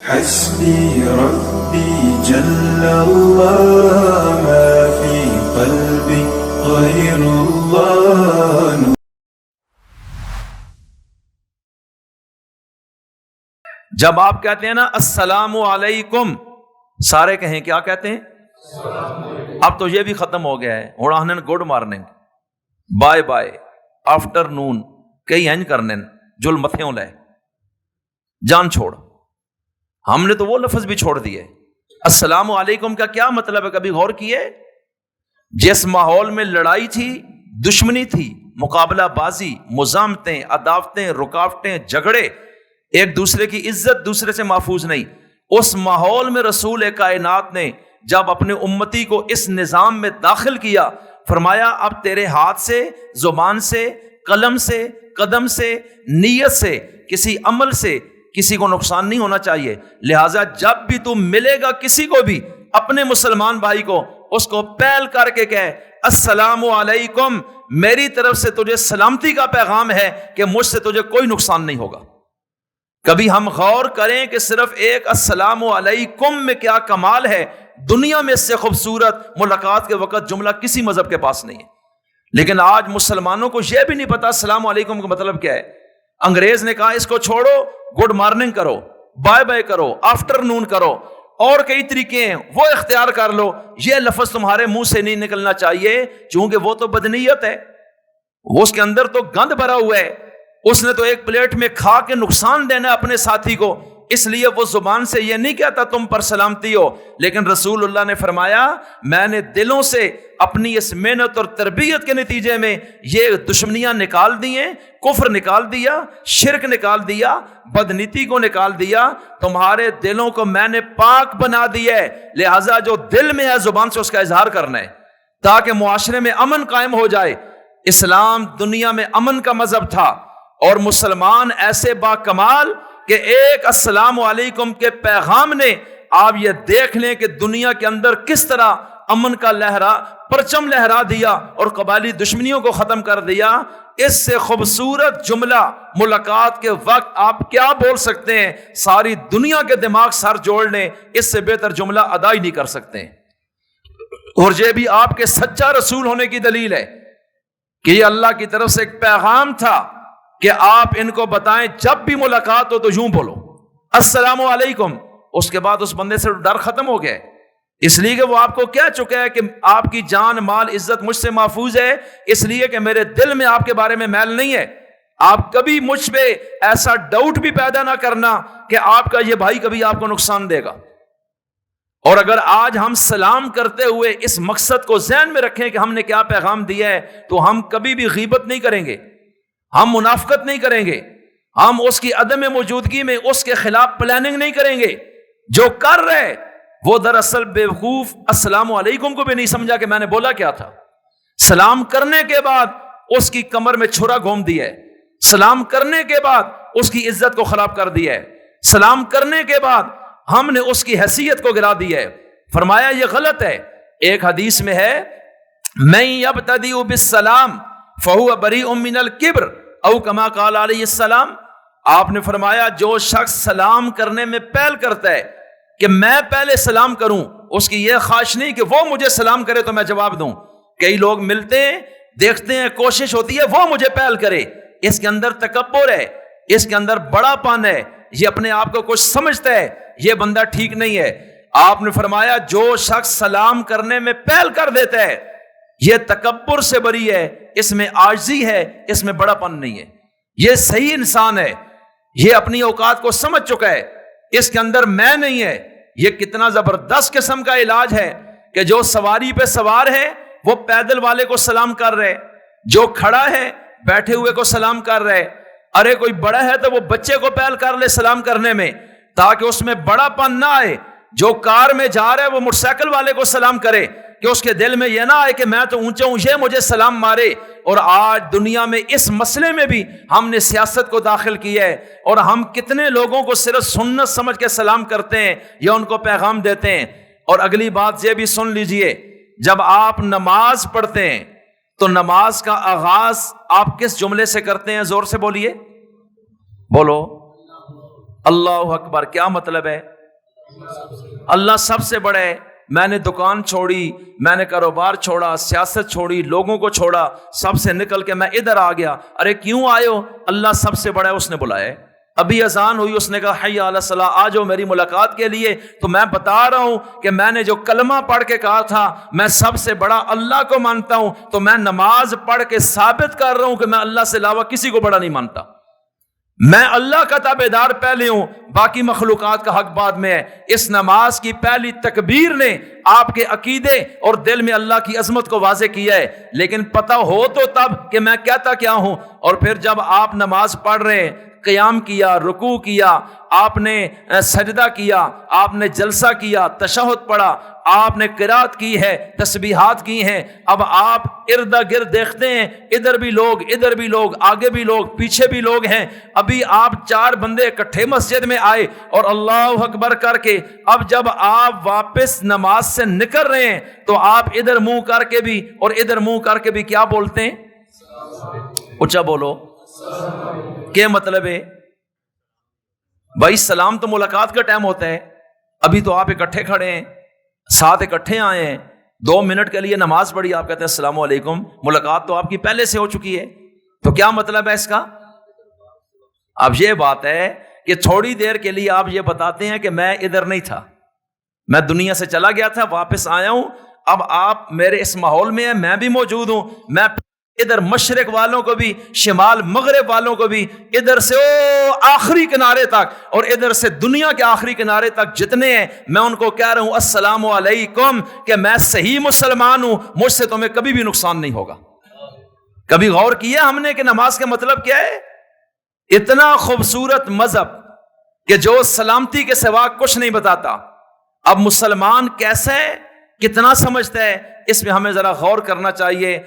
حسبي ربي جل الله ما في قلبي غير الله. جب آپ کہتے ہیں نا السلام علیکم، سارے کہیں کیا کہتے ہیں؟ اب تو یہ بھی ختم ہو گیا ہے. ہوں آہن good morning, bye bye, afternoon, کئی اینج کرنے جل متھیوں لے جان چھوڑ. ہم نے تو وہ لفظ بھی چھوڑ دیے. السلام علیکم کا کیا مطلب ہے؟ کبھی غور کیے؟ جس ماحول میں لڑائی تھی، دشمنی تھی، مقابلہ بازی، مزاحمتیں، عداوتیں، رکاوٹیں، جھگڑے، ایک دوسرے کی عزت دوسرے سے محفوظ نہیں، اس ماحول میں رسول کائنات نے جب اپنے امتی کو اس نظام میں داخل کیا، فرمایا اب تیرے ہاتھ سے، زبان سے، قلم سے، قدم سے، نیت سے، کسی عمل سے کسی کو نقصان نہیں ہونا چاہیے. لہٰذا جب بھی تم ملے گا کسی کو بھی، اپنے مسلمان بھائی کو، اس کو پہل کر کے کہے السلام علیکم، میری طرف سے تجھے سلامتی کا پیغام ہے کہ مجھ سے تجھے کوئی نقصان نہیں ہوگا. کبھی ہم غور کریں کہ صرف ایک السلام علیکم میں کیا کمال ہے. دنیا میں اس سے خوبصورت ملاقات کے وقت جملہ کسی مذہب کے پاس نہیں ہے. لیکن آج مسلمانوں کو یہ بھی نہیں پتا السلام علیکم کا مطلب کیا ہے. انگریز نے کہا اس کو چھوڑو، گڈ مارننگ کرو، بائے بائے کرو، آفٹر نون کرو، اور کئی طریقے ہیں وہ اختیار کر لو. یہ لفظ تمہارے منہ سے نہیں نکلنا چاہیے، چونکہ وہ تو بدنیت ہے، وہ اس کے اندر تو گند بھرا ہوا ہے. اس نے تو ایک پلیٹ میں کھا کے نقصان دینا اپنے ساتھی کو، اس لیے وہ زبان سے یہ نہیں کہتا تم پر سلامتی ہو. لیکن رسول اللہ نے فرمایا میں نے دلوں سے اپنی اس محنت اور تربیت کے نتیجے میں یہ دشمنیاں نکال دی ہیں، کفر نکال دیا، شرک نکال دیا، بدنیتی کو نکال دیا، تمہارے دلوں کو میں نے پاک بنا دیا ہے. لہٰذا جو دل میں ہے زبان سے اس کا اظہار کرنا ہے تاکہ معاشرے میں امن قائم ہو جائے. اسلام دنیا میں امن کا مذہب تھا، اور مسلمان ایسے با کمال کہ ایک السلام علیکم کے پیغام نے آپ یہ دیکھ لیں کہ دنیا کے اندر کس طرح امن کا پرچم لہرا دیا اور قبائلی دشمنیوں کو ختم کر دیا. اس سے خوبصورت جملہ ملاقات کے وقت آپ کیا بول سکتے ہیں؟ ساری دنیا کے دماغ سر جوڑ لیں، اس سے بہتر جملہ ادا ہی نہیں کر سکتے. اور یہ بھی آپ کے سچا رسول ہونے کی دلیل ہے کہ یہ اللہ کی طرف سے ایک پیغام تھا کہ آپ ان کو بتائیں جب بھی ملاقات ہو تو یوں بولو السلام علیکم. اس کے بعد اس بندے سے ڈر ختم ہو گیا، اس لیے کہ وہ آپ کو کہہ چکا ہے کہ آپ کی جان، مال، عزت مجھ سے محفوظ ہے، اس لیے کہ میرے دل میں آپ کے بارے میں میل نہیں ہے. آپ کبھی مجھ پہ ایسا ڈاؤٹ بھی پیدا نہ کرنا کہ آپ کا یہ بھائی کبھی آپ کو نقصان دے گا. اور اگر آج ہم سلام کرتے ہوئے اس مقصد کو ذہن میں رکھیں کہ ہم نے کیا پیغام دیا ہے، تو ہم کبھی بھی غیبت نہیں کریں گے، ہم منافقت نہیں کریں گے، ہم اس کی عدم موجودگی میں اس کے خلاف پلاننگ نہیں کریں گے. جو کر رہے وہ دراصل بیوقوف السلام علیکم کو بھی نہیں سمجھا کہ میں نے بولا کیا تھا. سلام کرنے کے بعد اس کی کمر میں چھرا گھوم دیا ہے، سلام کرنے کے بعد اس کی عزت کو خراب کر دیا ہے، سلام کرنے کے بعد ہم نے اس کی حیثیت کو گرا دیا ہے. فرمایا یہ غلط ہے. ایک حدیث میں ہے من یبتدئ بالسلام فہو بریء من الکبر او کما قال علیہ السلام. آپ نے فرمایا جو شخص سلام کرنے میں پہل کرتا ہے کہ میں پہلے سلام کروں، اس کی یہ خواہش نہیں کہ وہ مجھے سلام کرے تو میں جواب دوں. کئی لوگ ملتے ہیں، دیکھتے ہیں، کوشش ہوتی ہے وہ مجھے پہل کرے. اس کے اندر تکبر ہے، اس کے اندر بڑا پن ہے، یہ اپنے آپ کو کچھ سمجھتا ہے، یہ بندہ ٹھیک نہیں ہے. آپ نے فرمایا جو شخص سلام کرنے میں پہل کر دیتا ہے یہ تکبر سے بری ہے، اس میں عاجزی ہے، اس میں بڑا پن نہیں ہے، یہ صحیح انسان ہے، یہ اپنی اوقات کو سمجھ چکا ہے، اس کے اندر میں نہیں ہے. یہ کتنا زبردست قسم کا علاج ہے کہ جو سواری پہ سوار ہے وہ پیدل والے کو سلام کر رہے، جو کھڑا ہے بیٹھے ہوئے کو سلام کر رہے. ارے کوئی بڑا ہے تو وہ بچے کو پہل کر لے سلام کرنے میں تاکہ اس میں بڑا پن نہ آئے. جو کار میں جا رہا ہے وہ موٹر سائیکل والے کو سلام کرے کہ اس کے دل میں یہ نہ آئے کہ میں تو اونچا ہوں، یہ مجھے سلام مارے. اور آج دنیا میں اس مسئلے میں بھی ہم نے سیاست کو داخل کیا ہے، اور ہم کتنے لوگوں کو صرف سنت سمجھ کے سلام کرتے ہیں یا ان کو پیغام دیتے ہیں. اور اگلی بات یہ بھی سن لیجئے، جب آپ نماز پڑھتے ہیں تو نماز کا آغاز آپ کس جملے سے کرتے ہیں؟ زور سے بولیے، بولو. اللہ اکبر کیا مطلب ہے؟ اللہ سب سے بڑا ہے. میں نے دکان چھوڑی, میں نے کاروبار چھوڑا, سیاست چھوڑی, لوگوں کو چھوڑا, سب سے نکل کے میں ادھر آ گیا. ارے کیوں آئے ہو؟ اللہ سب سے بڑا ہے, اس نے بلایا ہے. ابھی اذان ہوئی, اس نے کہا حی علی الصلاۃ, آ جاؤ میری ملاقات کے لیے. تو میں بتا رہا ہوں کہ میں نے جو کلمہ پڑھ کے کہا تھا میں سب سے بڑا اللہ کو مانتا ہوں, تو میں نماز پڑھ کے ثابت کر رہا ہوں کہ میں اللہ سے علاوہ کسی کو بڑا نہیں مانتا. میں اللہ کا تابعدار پہلے ہوں, باقی مخلوقات کا حق بعد میں ہے. اس نماز کی پہلی تکبیر نے آپ کے عقیدے اور دل میں اللہ کی عظمت کو واضح کیا ہے. لیکن پتہ ہو تو تب کہ میں کہتا کیا ہوں. اور پھر جب آپ نماز پڑھ رہے ہیں, قیام کیا, رکوع کیا, آپ نے سجدہ کیا, آپ نے جلسہ کیا, تشہد پڑھا, آپ نے قرات کی ہے, تسبیحات کی ہیں, اب آپ ارد گرد دیکھتے ہیں, ادھر بھی لوگ, ادھر بھی لوگ, آگے بھی لوگ, پیچھے بھی لوگ ہیں. ابھی آپ 4 بندے اکٹھے مسجد میں آئے اور اللہ اکبر کر کے اب جب آپ واپس نماز سے نکل رہے ہیں تو آپ ادھر منہ کر کے بھی اور ادھر منہ کر کے بھی کیا بولتے ہیں؟ اونچا بولو. کیا مطلب ہے بھائی؟ سلام تو ملاقات کا ٹائم ہوتا ہے. ابھی تو آپ اکٹھے کھڑے ہیں, ساتھ اکٹھے آئے ہیں, 2 منٹ کے لیے نماز پڑھی, آپ کہتے ہیں السلام علیکم. ملاقات تو آپ کی پہلے سے ہو چکی ہے. تو کیا مطلب ہے اس کا؟ اب یہ بات ہے کہ تھوڑی دیر کے لیے آپ یہ بتاتے ہیں کہ میں ادھر نہیں تھا, میں دنیا سے چلا گیا تھا, واپس آیا ہوں. اب آپ میرے اس ماحول میں ہیں, میں بھی موجود ہوں. میں ادھر مشرق والوں کو بھی, شمال مغرب والوں کو بھی, ادھر سے آخری کنارے تک اور ادھر سے دنیا کے آخری کنارے تک جتنے ہیں, میں ان کو کہہ رہا ہوں السلام علیکم, کہ میں صحیح مسلمان ہوں, مجھ سے تمہیں کبھی بھی نقصان نہیں ہوگا. کبھی غور کیا ہم نے کہ نماز کا مطلب کیا ہے؟ اتنا خوبصورت مذہب کہ جو سلامتی کے سوا کچھ نہیں بتاتا. اب مسلمان کیسا ہے, کتنا سمجھتا ہے, اس میں ہمیں ذرا غور کرنا چاہیے.